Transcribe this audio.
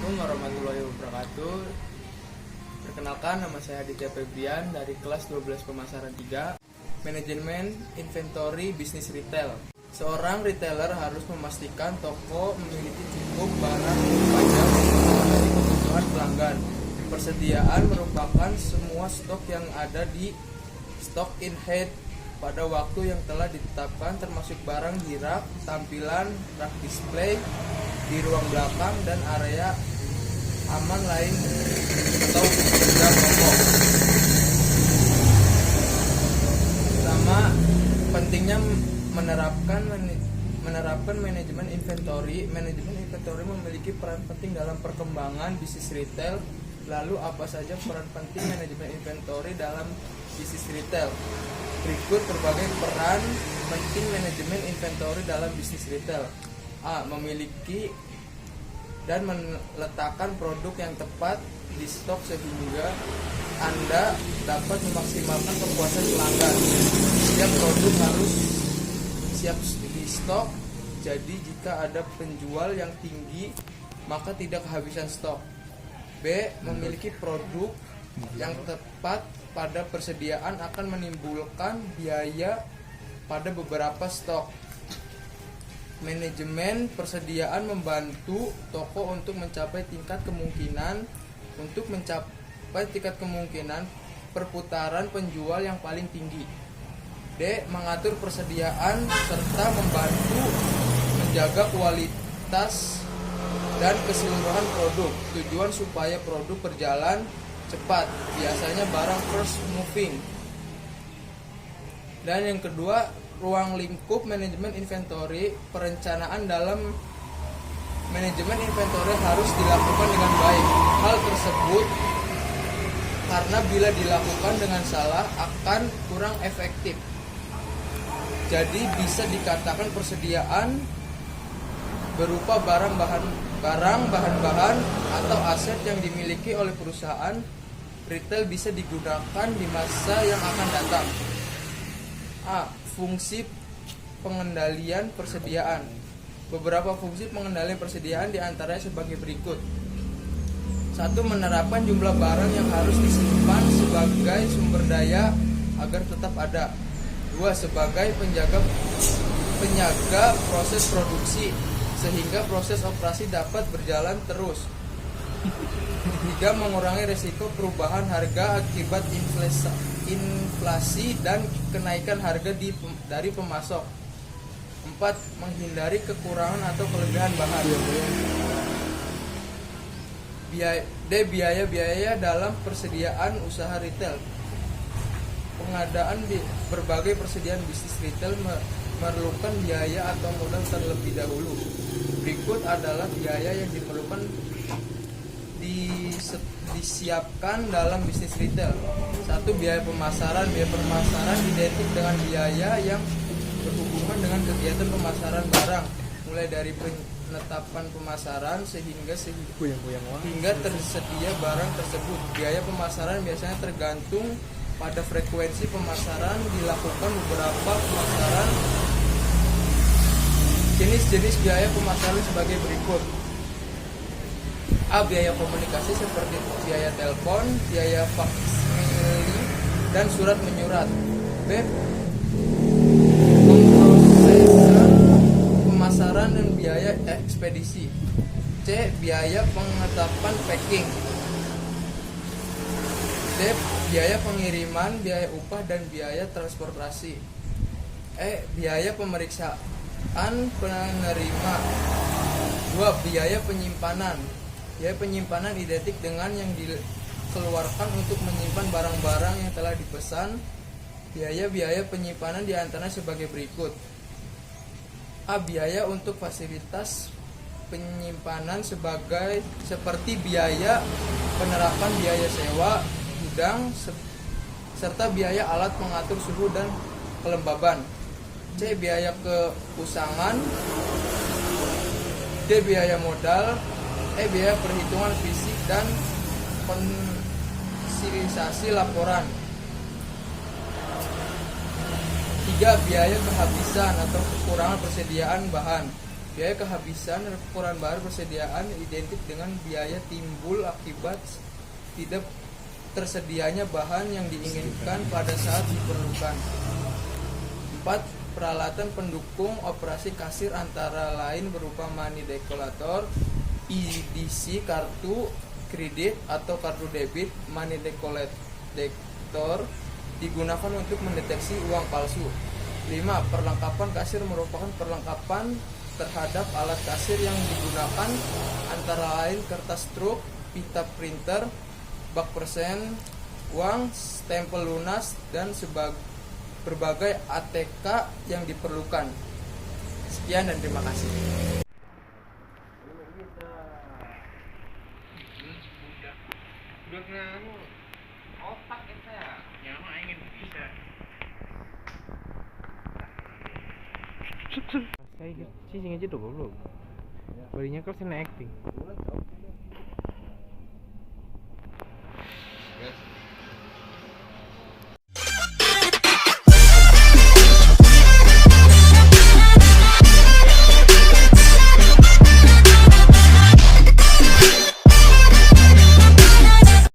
Assalamualaikum warahmatullahi wabarakatuh. Perkenalkan, nama saya Aditya Febrian dari kelas 12 pemasaran 3, Manajemen Inventory Bisnis Retail. Seorang retailer harus memastikan toko memiliki cukup barang panjang dari kebutuhan pelanggan. Persediaan merupakan semua stok yang ada di stock in hand pada waktu yang telah ditetapkan, termasuk barang di rak, tampilan, rak display, di ruang belakang, dan area aman lain atau benda pokok. Pertama, pentingnya menerapkan manajemen inventory. Manajemen inventory memiliki peran penting dalam perkembangan bisnis retail. Lalu apa saja peran penting manajemen inventory dalam bisnis retail? Berikut berbagai peran penting manajemen inventory dalam bisnis retail. A. Memiliki dan meletakkan produk yang tepat di stok sehingga Anda dapat memaksimalkan kepuasan pelanggan. Setiap produk harus siap di stok, jadi jika ada penjual yang tinggi maka tidak kehabisan stok. B. Memiliki produk yang tepat pada persediaan akan menimbulkan biaya pada beberapa stok. Manajemen persediaan membantu toko untuk mencapai tingkat kemungkinan perputaran penjual yang paling tinggi. D. Mengatur persediaan serta membantu menjaga kualitas dan keseluruhan produk. Tujuan supaya produk berjalan cepat, biasanya barang first moving. Dan yang kedua, ruang lingkup manajemen inventory. Perencanaan dalam manajemen inventory harus dilakukan dengan baik. Hal tersebut karena bila dilakukan dengan salah akan kurang efektif. Jadi bisa dikatakan persediaan berupa barang bahan-bahan atau aset yang dimiliki oleh perusahaan retail bisa digunakan di masa yang akan datang. A. Fungsi pengendalian persediaan. Beberapa fungsi pengendalian persediaan diantaranya sebagai berikut. 1. Menerapkan jumlah barang yang harus disimpan sebagai sumber daya agar tetap ada. 2. Sebagai penjaga proses produksi sehingga proses operasi dapat berjalan terus. 3. Mengurangi risiko perubahan harga akibat inflasi dan kenaikan harga dari pemasok. 4. Menghindari kekurangan atau kelebihan bahan. D. Biaya-biaya dalam persediaan usaha retail. Pengadaan di berbagai persediaan bisnis retail memerlukan biaya atau modal terlebih dahulu. Berikut adalah biaya yang diperlukan disiapkan dalam bisnis retail. 1. Biaya pemasaran. Biaya pemasaran identik dengan biaya yang berhubungan dengan kegiatan pemasaran barang, mulai dari penetapan pemasaran hingga tersedia barang tersebut. Biaya pemasaran biasanya tergantung pada frekuensi pemasaran. Dilakukan beberapa pemasaran. Jenis-jenis biaya pemasaran sebagai berikut. A. Biaya komunikasi seperti biaya telepon, biaya faksmili, dan surat menyurat. B. Pemrosesan pemasaran dan biaya ekspedisi. C. Biaya penetapan packing. D. Biaya pengiriman, biaya upah, dan biaya transportasi. E. Biaya pemeriksaan penerima. 2. Biaya penyimpanan. Biaya penyimpanan identik dengan yang dikeluarkan untuk menyimpan barang-barang yang telah dipesan. Biaya-biaya penyimpanan diantaranya sebagai berikut. A. Biaya untuk fasilitas penyimpanan seperti biaya penerapan biaya sewa gudang serta biaya alat mengatur suhu dan kelembaban. C. Biaya keusangan. D. Biaya modal. E. Biaya perhitungan fisik dan konsilisasi laporan. 3. Biaya kehabisan atau kekurangan persediaan bahan. Biaya kehabisan dan kekurangan bahan persediaan identik dengan biaya timbul akibat tidak tersedianya bahan yang diinginkan pada saat diperlukan. 4. Peralatan pendukung operasi kasir antara lain berupa money decolator, EDC, kartu kredit atau kartu debit. Money decolator digunakan untuk mendeteksi uang palsu. 5. Perlengkapan kasir merupakan perlengkapan terhadap alat kasir yang digunakan antara lain kertas truk, pita printer, bak persen uang, stempel lunas, dan berbagai ATK yang diperlukan. Sekian dan terima kasih. Udah nganu otak kita ya mah ingin bisa. Saya sih aja tuh goblok. Balinya kalau saya acting.